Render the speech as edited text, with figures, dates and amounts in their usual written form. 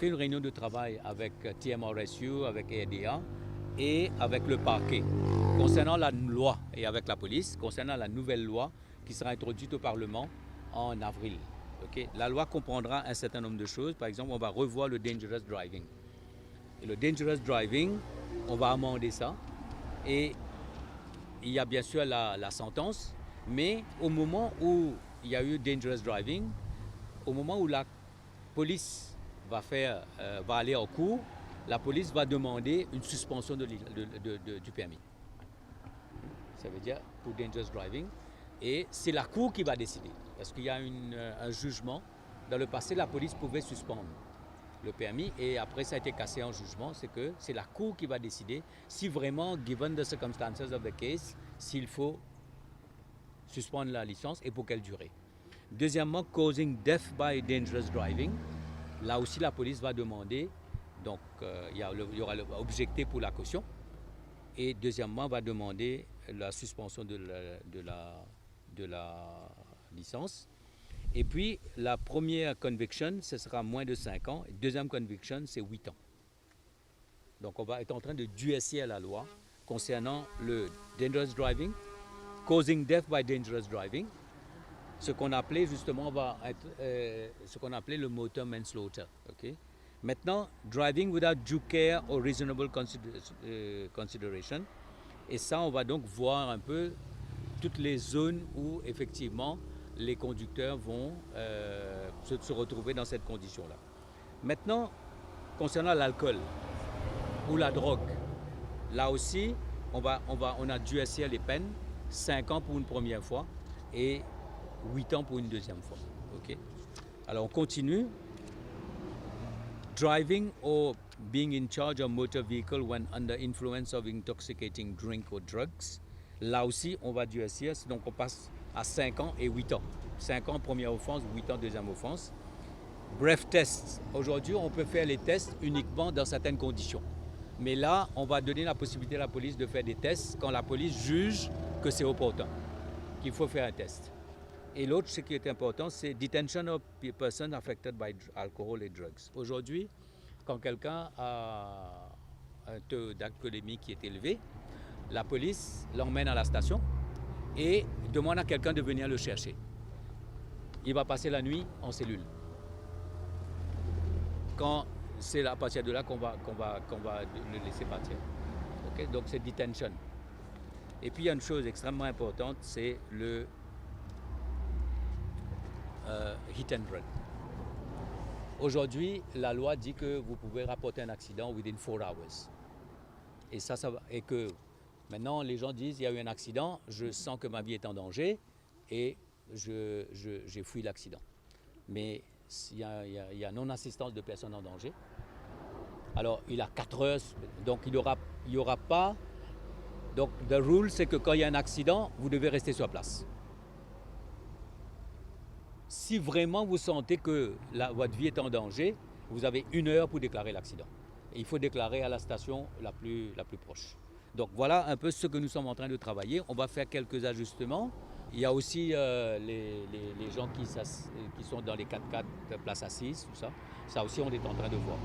fait une réunion de travail avec TMRSU, avec EDA et avec le parquet concernant la loi et avec la police, concernant la nouvelle loi qui sera introduite au Parlement en avril. Okay? La loi comprendra un certain nombre de choses. Par exemple, on va revoir le dangerous driving. Et le dangerous driving, on va amender ça. Et il y a bien sûr la sentence, mais au moment où il y a eu dangerous driving, au moment où la police va aller en cours, la police va demander une suspension du permis. Ça veut dire pour dangerous driving. Et c'est la cour qui va décider. Parce qu'il y a un jugement. Dans le passé, la police pouvait suspendre le permis et après ça a été cassé en jugement. C'est que c'est la cour qui va décider si vraiment, given the circumstances of the case, s'il faut suspendre la licence et pour quelle durée. Deuxièmement, causing death by dangerous driving. Là aussi, la police va demander, donc il y aura objecté pour la caution. Et deuxièmement, va demander la suspension de la licence. Et puis, la première conviction, ce sera moins de 5 ans. Et deuxième conviction, c'est 8 ans. Donc, on va être en train de durcir la loi concernant le dangerous driving, causing death by dangerous driving, ce qu'on appelait justement ce qu'on appelait le motor manslaughter. Okay? Maintenant, driving without due care or reasonable consideration. Et ça, on va donc voir un peu toutes les zones où effectivement les conducteurs vont se retrouver dans cette condition-là. Maintenant, concernant l'alcool ou la drogue, là aussi, on a durci les peines, 5 ans pour une première fois et 8 ans pour une deuxième fois. Okay? Alors on continue. Driving or being in charge of motor vehicle when under influence of intoxicating drink or drugs. Là aussi, on va durcir, donc on passe à 5 ans et 8 ans. 5 ans première offense, 8 ans deuxième offense. Breath test. Aujourd'hui, on peut faire les tests uniquement dans certaines conditions. Mais là, on va donner la possibilité à la police de faire des tests quand la police juge que c'est opportun, qu'il faut faire un test. Et l'autre, ce qui est important, c'est detention of persons affected by alcohol et drugs. Aujourd'hui, quand quelqu'un a un taux d'alcoolémie qui est élevé, la police l'emmène à la station et demande à quelqu'un de venir le chercher. Il va passer la nuit en cellule. C'est à partir de là qu'on va le laisser partir. Okay? Donc c'est detention. Et puis il y a une chose extrêmement importante, c'est le hit and run. Aujourd'hui, la loi dit que vous pouvez rapporter un accident within 4 hours. Et ça va, et que maintenant les gens disent il y a eu un accident, je sens que ma vie est en danger et j'ai fui l'accident. Mais il y a non-assistance de personnes en danger. Alors il a 4 heures, donc il y aura pas. Donc the rule c'est que quand il y a un accident, vous devez rester sur place. Si vraiment vous sentez que votre vie est en danger, vous avez 1 heure pour déclarer l'accident. Et il faut déclarer à la station la plus proche. Donc voilà un peu ce que nous sommes en train de travailler. On va faire quelques ajustements. Il y a aussi les gens qui sont dans les 4x4 places assises, tout ça. Ça aussi, on est en train de voir.